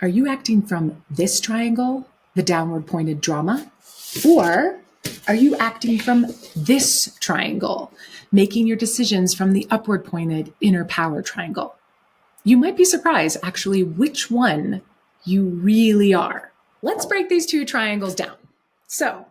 Are you acting from this triangle, the downward pointed drama? Or are you acting from this triangle, making your decisions from the upward pointed inner power triangle? You might be surprised actually which one you really are. Let's break these two triangles down. So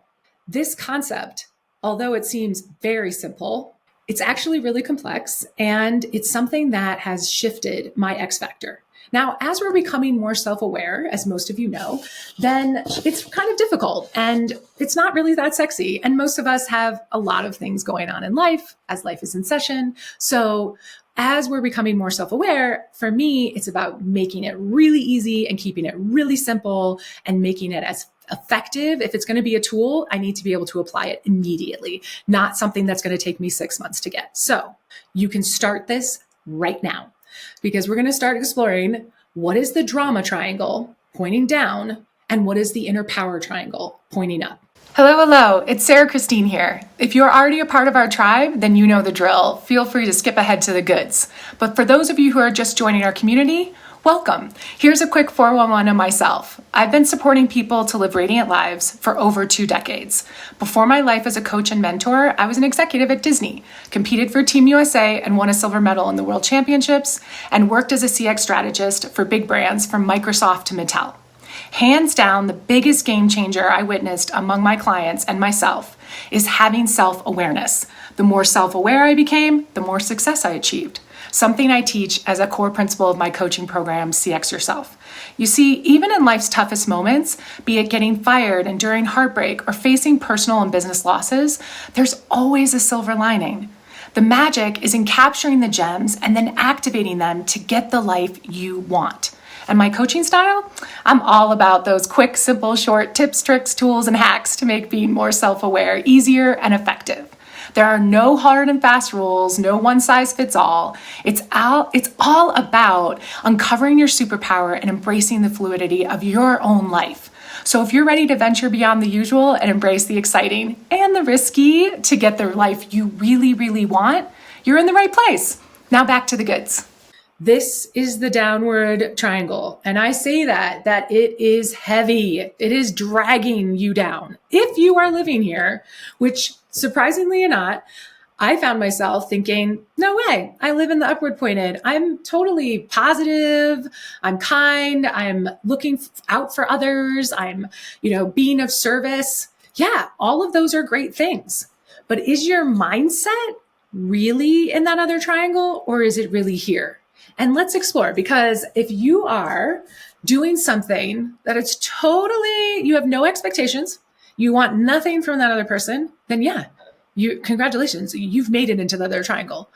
this concept, although it seems very simple, it's actually really complex, and it's something that has shifted my X factor. Now, as we're becoming more self-aware, as most of you know, then it's kind of difficult and it's not really that sexy. And most of us have a lot of things going on in life as life is in session. So as we're becoming more self-aware, for me, it's about making it really easy and keeping it really simple and making it as effective. If it's going to be a tool, I need to be able to apply it immediately, not something that's going to take me 6 months to get. So you can start this right now, because we're going to start exploring what is the drama triangle pointing down and what is the inner power triangle pointing up. Hello, it's Sarah Christine here. If you're already a part of our tribe, then you know the drill. Feel free to skip ahead to the goods. But for those of you who are just joining our community, welcome. Here's a quick 411 on myself. I've been supporting people to live radiant lives for over 2 decades. Before my life as a coach and mentor, I was an executive at Disney, competed for Team USA and won a silver medal in the World Championships, and worked as a CX strategist for big brands from Microsoft to Mattel. Hands down, the biggest game changer I witnessed among my clients and myself is having self-awareness. The more self-aware I became, the more success I achieved. Something I teach as a core principle of my coaching program, CX Yourself. You see, even in life's toughest moments, be it getting fired, enduring heartbreak, or facing personal and business losses, there's always a silver lining. The magic is in capturing the gems and then activating them to get the life you want. And my coaching style? I'm all about those quick, simple, short tips, tricks, tools, and hacks to make being more self-aware easier and effective. There are no hard and fast rules, no one size fits all. It's all about uncovering your superpower and embracing the fluidity of your own life. So if you're ready to venture beyond the usual and embrace the exciting and the risky to get the life you really, really want, you're in the right place. Now back to the goods. This is the downward triangle. And I say that it is heavy. It is dragging you down. If you are living here, which surprisingly or not, I found myself thinking, no way, I live in the upward pointed. I'm totally positive. I'm kind. I'm looking out for others. I'm, being of service. Yeah, all of those are great things. But is your mindset really in that other triangle, or is it really here? And let's explore, because if you are doing something that it's totally, you have no expectations, you want nothing from that other person, then congratulations, you've made it into the other triangle.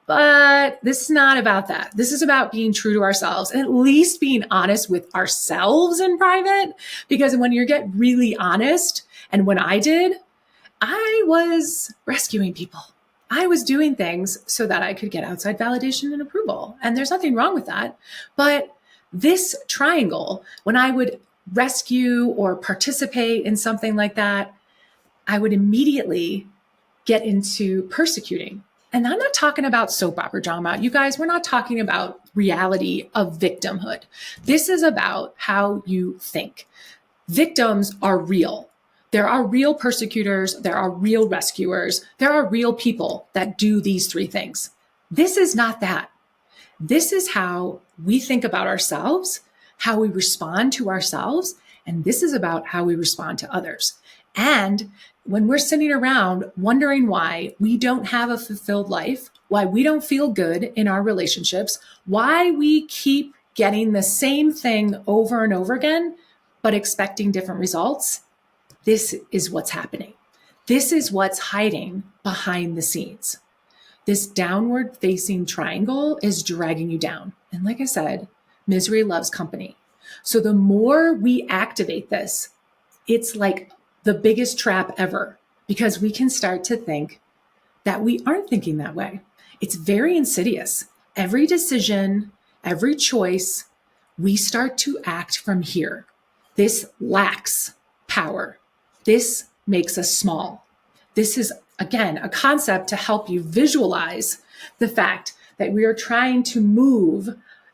But this is not about that. This is about being true to ourselves and at least being honest with ourselves in private, because when you get really honest, and when I did, I was rescuing people. I was doing things so that I could get outside validation and approval. And there's nothing wrong with that. But this triangle, when I would rescue or participate in something like that, I would immediately get into persecuting. And I'm not talking about soap opera drama. You guys, we're not talking about reality of victimhood. This is about how you think. Victims are real. There are real persecutors, there are real rescuers, there are real people that do these 3 things. This is not that. This is how we think about ourselves, how we respond to ourselves, and this is about how we respond to others. And when we're sitting around wondering why we don't have a fulfilled life, why we don't feel good in our relationships, why we keep getting the same thing over and over again, but expecting different results, this is what's happening. This is what's hiding behind the scenes. This downward facing triangle is dragging you down. And like I said, misery loves company. So the more we activate this, it's like the biggest trap ever, because we can start to think that we aren't thinking that way. It's very insidious. Every decision, every choice, we start to act from here. This lacks power. This makes us small. This is, again, a concept to help you visualize the fact that we are trying to move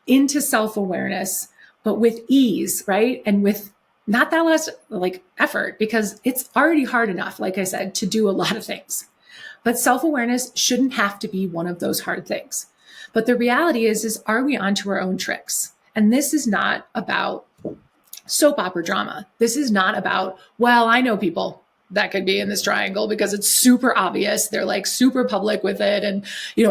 into self-awareness, but with ease, right? And with not that less like effort, because it's already hard enough, like I said, to do a lot of things. But self-awareness shouldn't have to be one of those hard things. But the reality is are we onto our own tricks? And this is not about soap opera drama. This is not about, well, I know people that could be in this triangle because it's super obvious. They're like super public with it. And,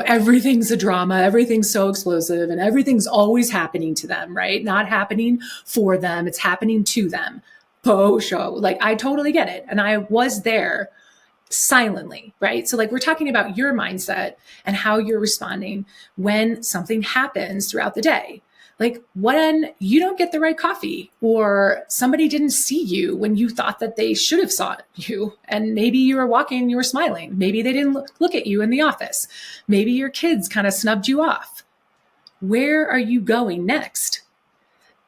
everything's a drama. Everything's so explosive and everything's always happening to them, right? Not happening for them. It's happening to them. Show. Like, I totally get it. And I was there silently, right? So like we're talking about your mindset and how you're responding when something happens throughout the day. Like when you don't get the right coffee or somebody didn't see you when you thought that they should have saw you. And maybe you were walking and you were smiling. Maybe they didn't look at you in the office. Maybe your kids kind of snubbed you off. Where are you going next?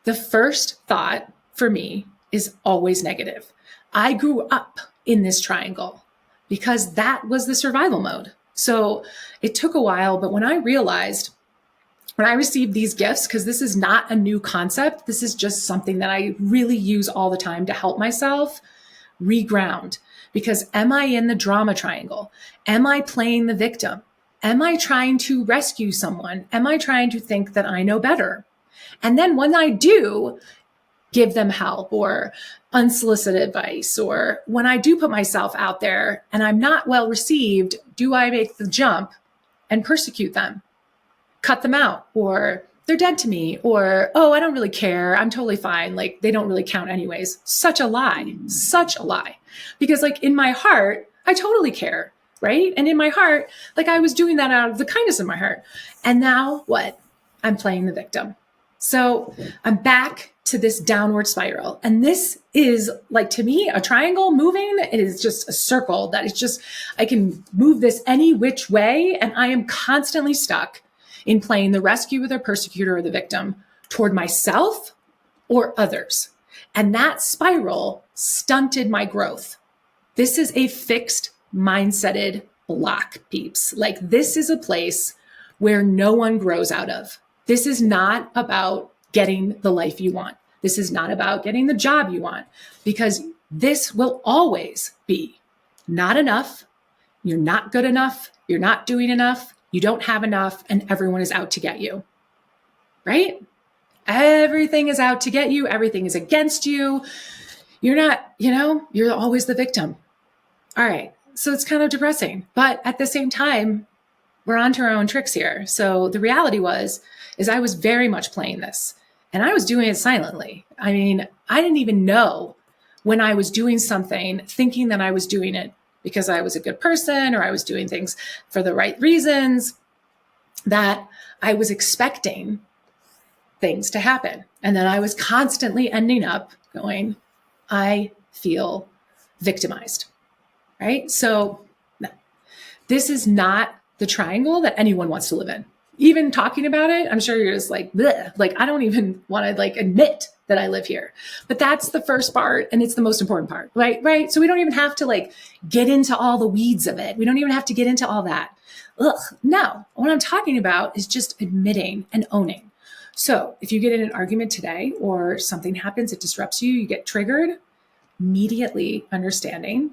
The first thought for me is always negative. I grew up in this triangle because that was the survival mode. So it took a while, but when I received these gifts, because this is not a new concept, this is just something that I really use all the time to help myself reground. Because am I in the drama triangle? Am I playing the victim? Am I trying to rescue someone? Am I trying to think that I know better? And then when I do give them help or unsolicited advice, or when I do put myself out there and I'm not well received, do I make the jump and persecute them, cut them out, or they're dead to me, or, oh, I don't really care, I'm totally fine, like they don't really count anyways? Such a lie, because like in my heart, I totally care, right? And in my heart, like I was doing that out of the kindness of my heart. And now what? I'm playing the victim. So I'm back to this downward spiral. And this is like, to me, a triangle moving. It is just a circle that is just, I can move this any which way. And I am constantly stuck in playing the rescue or the persecutor or the victim toward myself or others. And that spiral stunted my growth. This is a fixed mindseted block, peeps. Like this is a place where no one grows out of. This is not about getting the life you want. This is not about getting the job you want, because this will always be not enough. You're not good enough. You're not doing enough. You don't have enough, and everyone is out to get you, right? Everything is out to get you. Everything is against you. You're not, you're always the victim. All right. So it's kind of depressing, but at the same time, we're onto our own tricks here. So the reality is I was very much playing this, and I was doing it silently. I mean, I didn't even know when I was doing something, thinking that I was doing it because I was a good person or I was doing things for the right reasons, that I was expecting things to happen. And then I was constantly ending up going, I feel victimized, right? So no, this is not the triangle that anyone wants to live in. Even talking about it, I'm sure you're just like, bleh. Like, I don't even want to like admit that I live here. But that's the first part, and it's the most important part, right? So we don't even have to like get into all the weeds of it. We don't even have to get into all that. No, what I'm talking about is just admitting and owning. So if you get in an argument today or something happens, it disrupts you, you get triggered, immediately understanding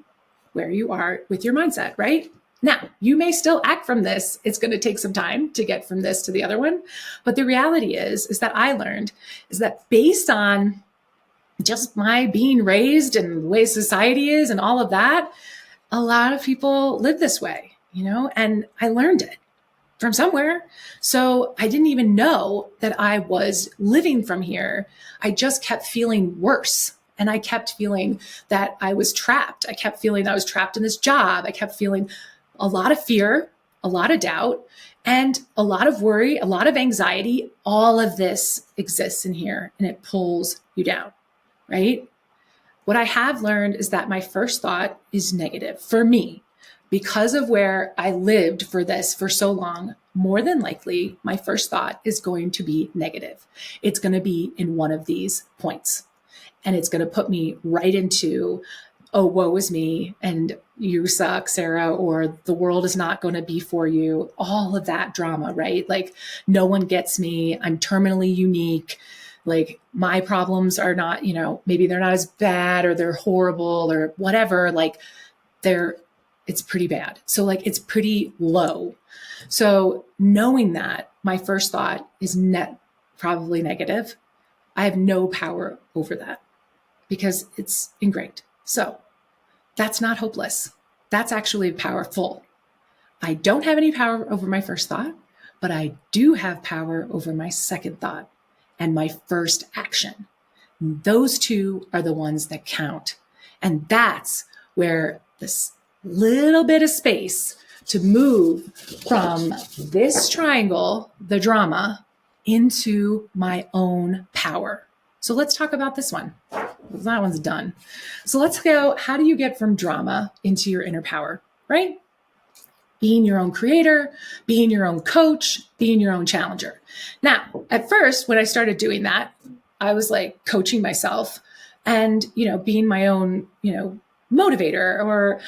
where you are with your mindset, right? Now, you may still act from this. It's going to take some time to get from this to the other one. But the reality is that I learned is that based on just my being raised and the way society is and all of that, a lot of people live this way, and I learned it from somewhere. So I didn't even know that I was living from here. I just kept feeling worse. And I kept feeling that I was trapped. I kept feeling I was trapped in this job. I kept feeling a lot of fear, a lot of doubt, and a lot of worry, a lot of anxiety. All of this exists in here, and it pulls you down, right? What I have learned is that my first thought is negative for me. Because of where I lived for this for so long, more than likely, my first thought is going to be negative. It's going to be in one of these points, and it's going to put me right into, oh, woe is me, and you suck, Sarah, or the world is not going to be for you. All of that drama, right? Like, no one gets me. I'm terminally unique. Like my problems are not, maybe they're not as bad or they're horrible or whatever. Like it's pretty bad. So like it's pretty low. So knowing that, my first thought is probably negative. I have no power over that because it's ingrained. So that's not hopeless. That's actually powerful. I don't have any power over my first thought, but I do have power over my second thought and my first action. Those two are the ones that count. And that's where this little bit of space to move from this triangle, the drama, into my own power. So let's talk about this one. That one's done. So let's go, how do you get from drama into your inner power, right? Being your own creator, being your own coach, being your own challenger. Now, at first, when I started doing that, I was like coaching myself and, being my own, motivator or,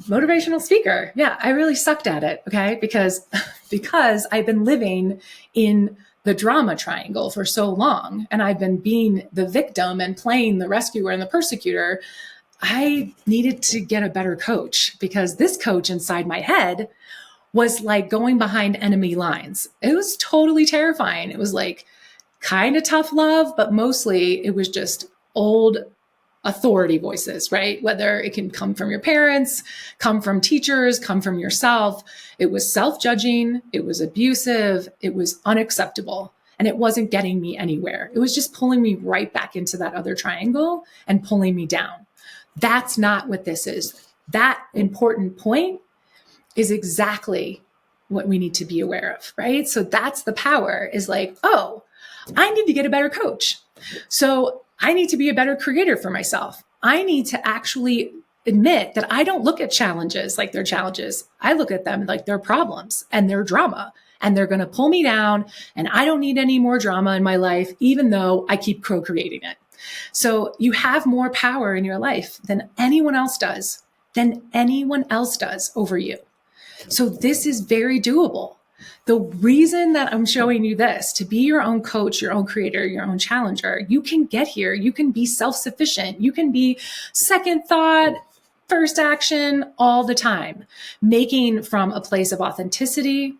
motivational speaker. Yeah, I really sucked at it. Okay. Because I've been living in the drama triangle for so long and I've been being the victim and playing the rescuer and the persecutor. I needed to get a better coach because this coach inside my head was like going behind enemy lines. It was totally terrifying. It was like kind of tough love, but mostly it was just old authority voices, right? Whether it can come from your parents, come from teachers, come from yourself. It was self-judging. It was abusive. It was unacceptable. And it wasn't getting me anywhere. It was just pulling me right back into that other triangle and pulling me down. That's not what this is. That important point is exactly what we need to be aware of, right? So that's the power is like, oh, I need to get a better coach. So I need to be a better creator for myself. I need to actually admit that I don't look at challenges like they're challenges. I look at them like they're problems and they're drama and they're going to pull me down and I don't need any more drama in my life, even though I keep co-creating it. So you have more power in your life than anyone else does over you. So this is very doable. The reason that I'm showing you this, to be your own coach, your own creator, your own challenger, you can get here. You can be self-sufficient. You can be second thought, first action all the time, making from a place of authenticity,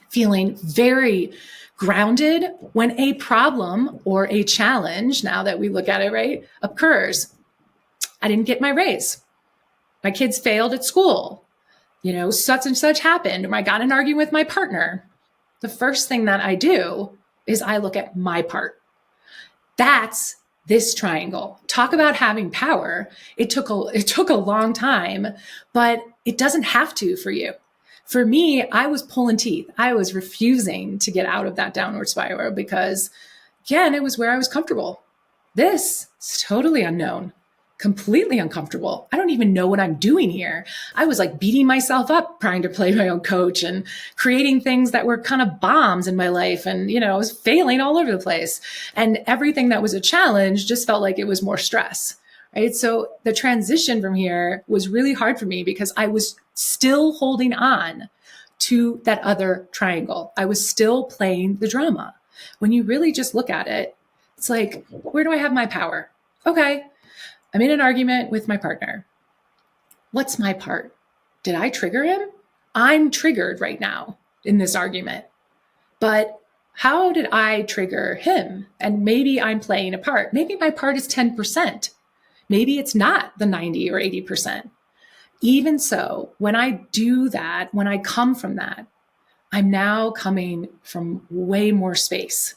feeling very grounded when a problem or a challenge, now that we look at it, right, occurs. I didn't get my raise. My kids failed at school. Such and such happened, or I got in an argument with my partner. The first thing that I do is I look at my part. That's this triangle. Talk about having power. It took a long time, but it doesn't have to for you. For me, I was pulling teeth. I was refusing to get out of that downward spiral because, again, it was where I was comfortable. This is totally unknown. Completely uncomfortable. I don't even know what I'm doing here. I was like beating myself up trying to play my own coach and creating things that were kind of bombs in my life. And, I was failing all over the place. And everything that was a challenge just felt like it was more stress, right? So the transition from here was really hard for me because I was still holding on to that other triangle. I was still playing the drama. When you really just look at it, it's like, where do I have my power? Okay. I'm in an argument with my partner. What's my part? Did I trigger him? I'm triggered right now in this argument. But how did I trigger him? And maybe I'm playing a part. Maybe my part is 10%. Maybe it's not the 90 or 80%. Even so, when I do that, when I come from that, I'm now coming from way more space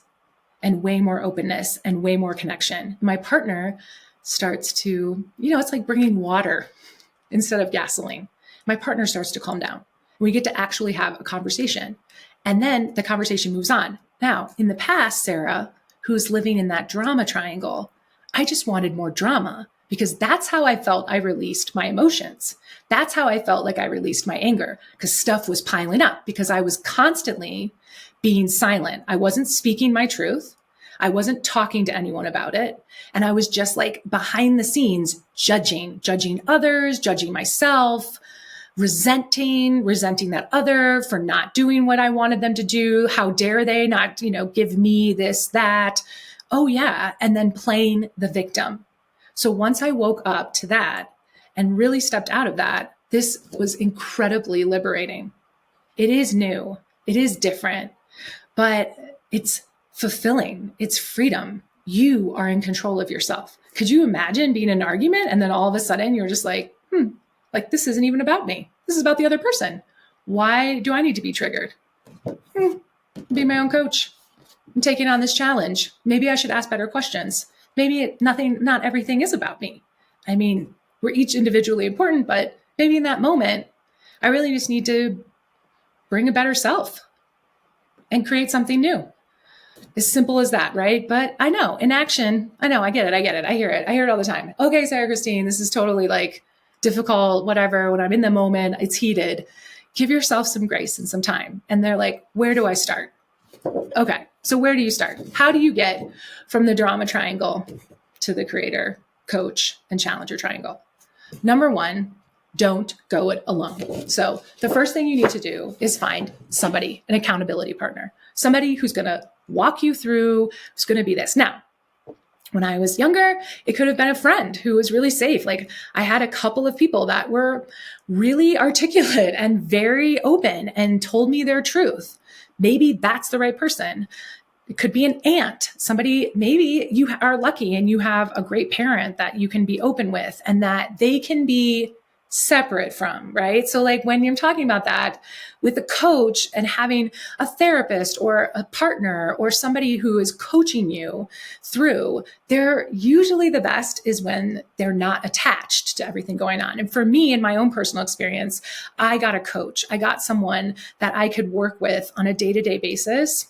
and way more openness and way more connection. My partner starts to, it's like bringing water instead of gasoline. My partner starts to calm down. We get to actually have a conversation. And then the conversation moves on. Now, in the past, Sarah, who's living in that drama triangle, I just wanted more drama because that's how I felt I released my emotions. That's how I felt like I released my anger because stuff was piling up because I was constantly being silent. I wasn't speaking my truth. I wasn't talking to anyone about it. And I was just like behind the scenes, judging others, judging myself, resenting that other for not doing what I wanted them to do. How dare they not, give me this, that. Oh yeah. And then playing the victim. So once I woke up to that and really stepped out of that, this was incredibly liberating. It is new. It is different, but it's fulfilling. It's freedom. You are in control of yourself. Could you imagine being in an argument and then all of a sudden you're just like, this isn't even about me. This is about the other person. Why do I need to be triggered? Be my own coach. I'm taking on this challenge. Maybe I should ask better questions. Maybe not everything is about me. I mean, we're each individually important, but maybe in that moment, I really just need to bring a better self and create something new. As simple as that, right? But I know in action, I get it. I hear it all the time. Okay, Sarah Christine, this is totally like difficult, whatever. When I'm in the moment, it's heated. Give yourself some grace and some time. And they're like, where do I start? Okay, so where do you start? How do you get from the drama triangle to the creator, coach, and challenger triangle? Number one, don't go it alone. So the first thing you need to do is find somebody, an accountability partner, somebody who's going to walk you through, who's going to be this. Now, when I was younger, it could have been a friend who was really safe. Like I had a couple of people that were really articulate and very open and told me their truth. Maybe that's the right person. It could be an aunt, somebody, maybe you are lucky and you have a great parent that you can be open with and that they can be separate from, right? So like when you're talking about that with a coach and having a therapist or a partner or somebody who is coaching you through, they're usually the best is when they're not attached to everything going on. And for me, in my own personal experience, I got a coach. I got someone that I could work with on a day-to-day basis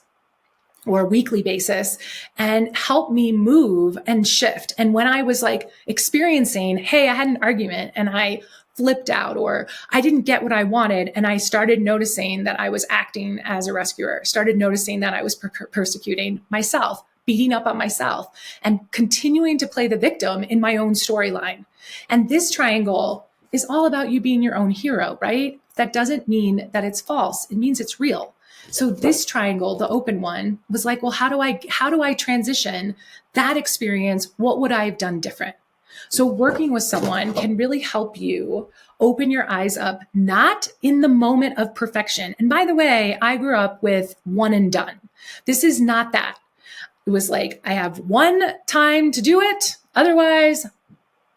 or a weekly basis and help me move and shift. And when I was like experiencing, hey, I had an argument and I flipped out or I didn't get what I wanted. And I started noticing that I was acting as a rescuer, started noticing that I was persecuting myself, beating up on myself and continuing to play the victim in my own storyline. And this triangle is all about you being your own hero, right? That doesn't mean that it's false. It means it's real. So this triangle, the open one, was like, well, how do I transition that experience? What would I have done different? So working with someone can really help you open your eyes up, not in the moment of perfection. And by the way, I grew up with one and done. This is not that. It was like, I have one time to do it. Otherwise,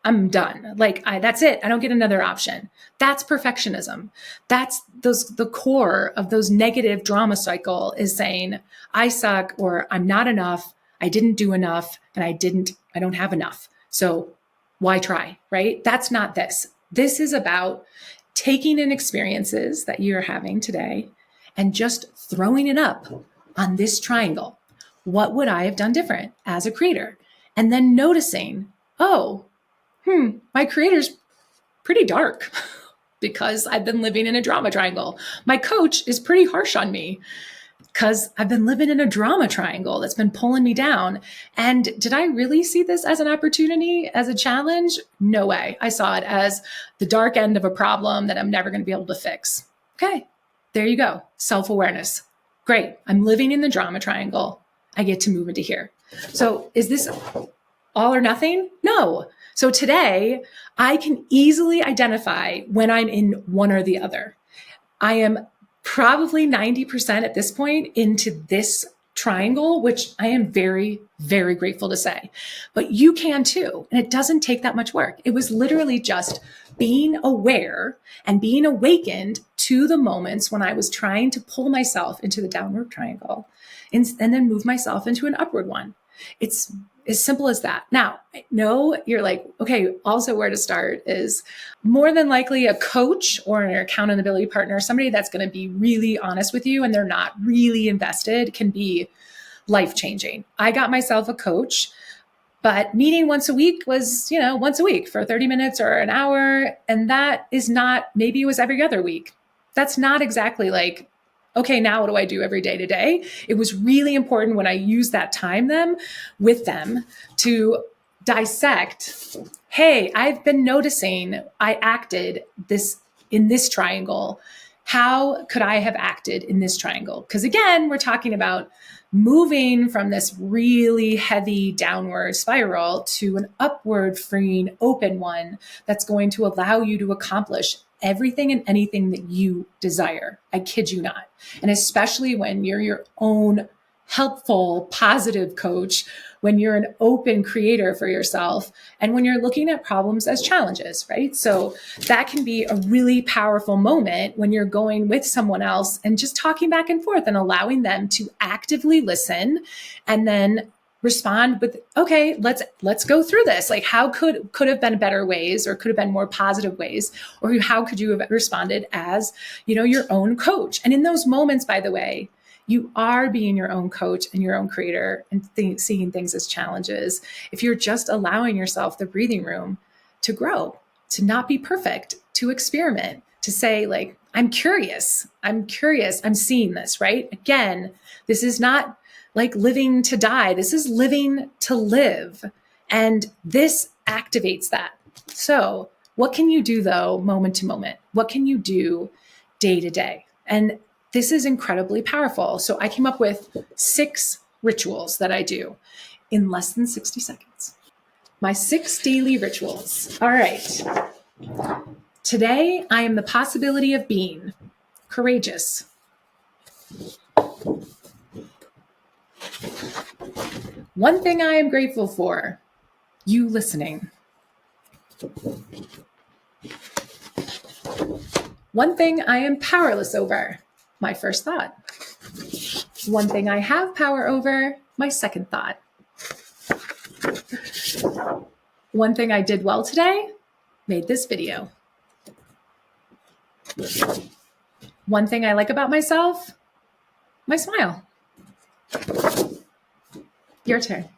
I'm done. Like, that's it. I don't get another option. That's perfectionism. That's the core of those negative drama cycle is saying, I suck or I'm not enough. I didn't do enough and I don't have enough. So why try, right? That's not this. This is about taking in experiences that you're having today and just throwing it up on this triangle. What would I have done different as a creator? And then noticing, my creator's pretty dark because I've been living in a drama triangle. My coach is pretty harsh on me because I've been living in a drama triangle that's been pulling me down. And did I really see this as an opportunity, as a challenge? No way. I saw it as the dark end of a problem that I'm never going to be able to fix. Okay, there you go. Self-awareness. Great. I'm living in the drama triangle. I get to move into here. So is this all or nothing? No. So today I can easily identify when I'm in one or the other. I am probably 90% at this point into this triangle, which I am very, very grateful to say. But you can too. And it doesn't take that much work. It was literally just being aware and being awakened to the moments when I was trying to pull myself into the downward triangle and then move myself into an upward one. It's as simple as that. Now, I know you're like, okay, also where to start is more than likely a coach or an accountability partner, somebody that's going to be really honest with you and they're not really invested can be life-changing. I got myself a coach, but meeting once a week was, once a week for 30 minutes or an hour. And that is not, maybe it was every other week. That's not exactly like, okay, now what do I do every day to day? It was really important when I used that time with them to dissect, hey, I've been noticing I acted this in this triangle, how could I have acted in this triangle? Because again, we're talking about moving from this really heavy downward spiral to an upward freeing open one that's going to allow you to accomplish everything and anything that you desire. I kid you not. And especially when you're your own helpful, positive coach, when you're an open creator for yourself, and when you're looking at problems as challenges, right? So that can be a really powerful moment when you're going with someone else and just talking back and forth and allowing them to actively listen and then respond with, okay, let's go through this. Like, how could have been better ways, or could have been more positive ways, or how could you have responded as, your own coach? And in those moments, by the way, you are being your own coach and your own creator and seeing things as challenges. If you're just allowing yourself the breathing room to grow, to not be perfect, to experiment, to say, like, I'm curious, I'm seeing this, right? Again, this is not like living to die. This is living to live. And this activates that. So what can you do though, moment to moment? What can you do day to day? And this is incredibly powerful. So I came up with 6 rituals that I do in less than 60 seconds. My 6 daily rituals. All right. Today, I am the possibility of being courageous. One thing I am grateful for, you listening. One thing I am powerless over, my first thought. One thing I have power over, my second thought. One thing I did well today, made this video. One thing I like about myself, my smile. Your turn.